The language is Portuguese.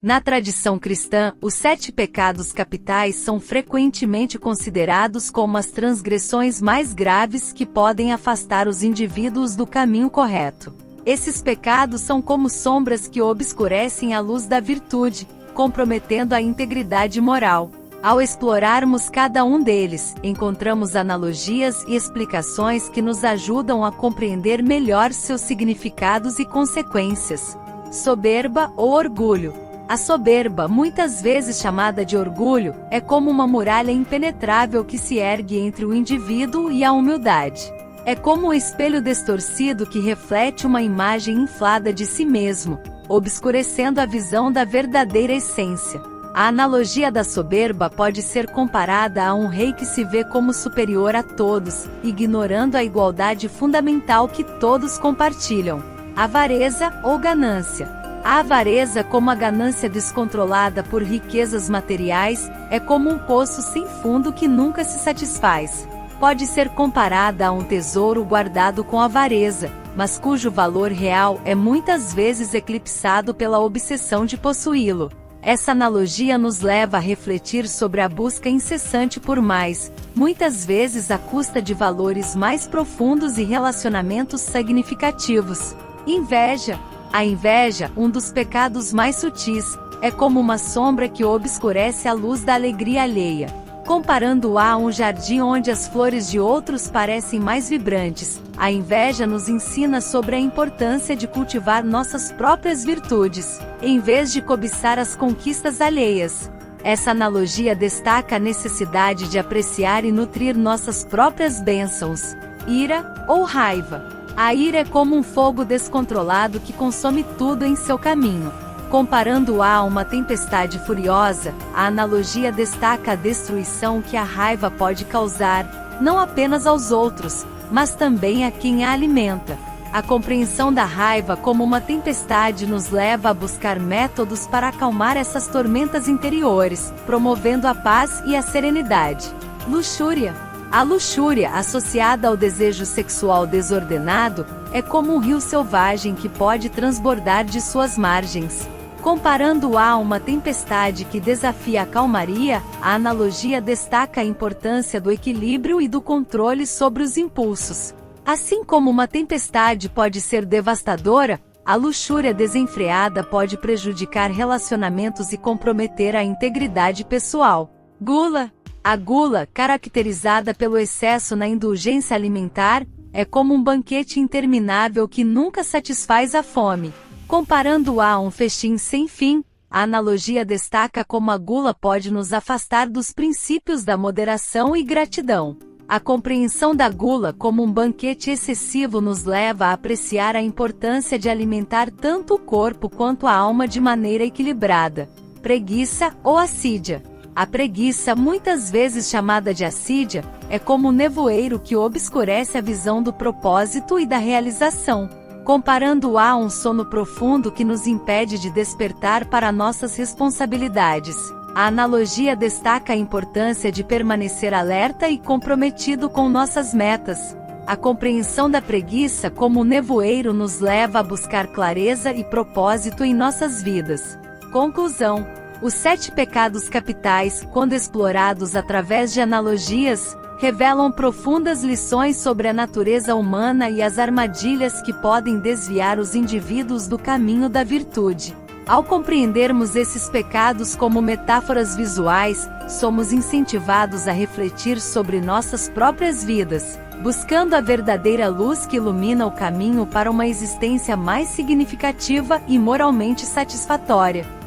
Na tradição cristã, os 7 pecados capitais são frequentemente considerados como as transgressões mais graves que podem afastar os indivíduos do caminho correto. Esses pecados são como sombras que obscurecem a luz da virtude, comprometendo a integridade moral. Ao explorarmos cada um deles, encontramos analogias e explicações que nos ajudam a compreender melhor seus significados e consequências. Soberba ou orgulho. A soberba, muitas vezes chamada de orgulho, é como uma muralha impenetrável que se ergue entre o indivíduo e a humildade. É como um espelho distorcido que reflete uma imagem inflada de si mesmo, obscurecendo a visão da verdadeira essência. A analogia da soberba pode ser comparada a um rei que se vê como superior a todos, ignorando a igualdade fundamental que todos compartilham. Avareza ou ganância. A avareza, como a ganância descontrolada por riquezas materiais, é como um poço sem fundo que nunca se satisfaz. Pode ser comparada a um tesouro guardado com avareza, mas cujo valor real é muitas vezes eclipsado pela obsessão de possuí-lo. Essa analogia nos leva a refletir sobre a busca incessante por mais, muitas vezes à custa de valores mais profundos e relacionamentos significativos. Inveja. A inveja, um dos pecados mais sutis, é como uma sombra que obscurece a luz da alegria alheia. Comparando-a a um jardim onde as flores de outros parecem mais vibrantes, a inveja nos ensina sobre a importância de cultivar nossas próprias virtudes, em vez de cobiçar as conquistas alheias. Essa analogia destaca a necessidade de apreciar e nutrir nossas próprias bênçãos. Ira ou raiva. A ira é como um fogo descontrolado que consome tudo em seu caminho. Comparando-a a uma tempestade furiosa, a analogia destaca a destruição que a raiva pode causar, não apenas aos outros, mas também a quem a alimenta. A compreensão da raiva como uma tempestade nos leva a buscar métodos para acalmar essas tormentas interiores, promovendo a paz e a serenidade. Luxúria. A luxúria, associada ao desejo sexual desordenado, é como um rio selvagem que pode transbordar de suas margens. Comparando-a a uma tempestade que desafia a calmaria, a analogia destaca a importância do equilíbrio e do controle sobre os impulsos. Assim como uma tempestade pode ser devastadora, a luxúria desenfreada pode prejudicar relacionamentos e comprometer a integridade pessoal. Gula. A gula, caracterizada pelo excesso na indulgência alimentar, é como um banquete interminável que nunca satisfaz a fome. Comparando-a a um festim sem fim, a analogia destaca como a gula pode nos afastar dos princípios da moderação e gratidão. A compreensão da gula como um banquete excessivo nos leva a apreciar a importância de alimentar tanto o corpo quanto a alma de maneira equilibrada. Preguiça ou assídia. A preguiça, muitas vezes chamada de assídia, é como um nevoeiro que obscurece a visão do propósito e da realização. Comparando-a a um sono profundo que nos impede de despertar para nossas responsabilidades, a analogia destaca a importância de permanecer alerta e comprometido com nossas metas. A compreensão da preguiça como um nevoeiro nos leva a buscar clareza e propósito em nossas vidas. Conclusão. Os 7 pecados capitais, quando explorados através de analogias, revelam profundas lições sobre a natureza humana e as armadilhas que podem desviar os indivíduos do caminho da virtude. Ao compreendermos esses pecados como metáforas visuais, somos incentivados a refletir sobre nossas próprias vidas, buscando a verdadeira luz que ilumina o caminho para uma existência mais significativa e moralmente satisfatória.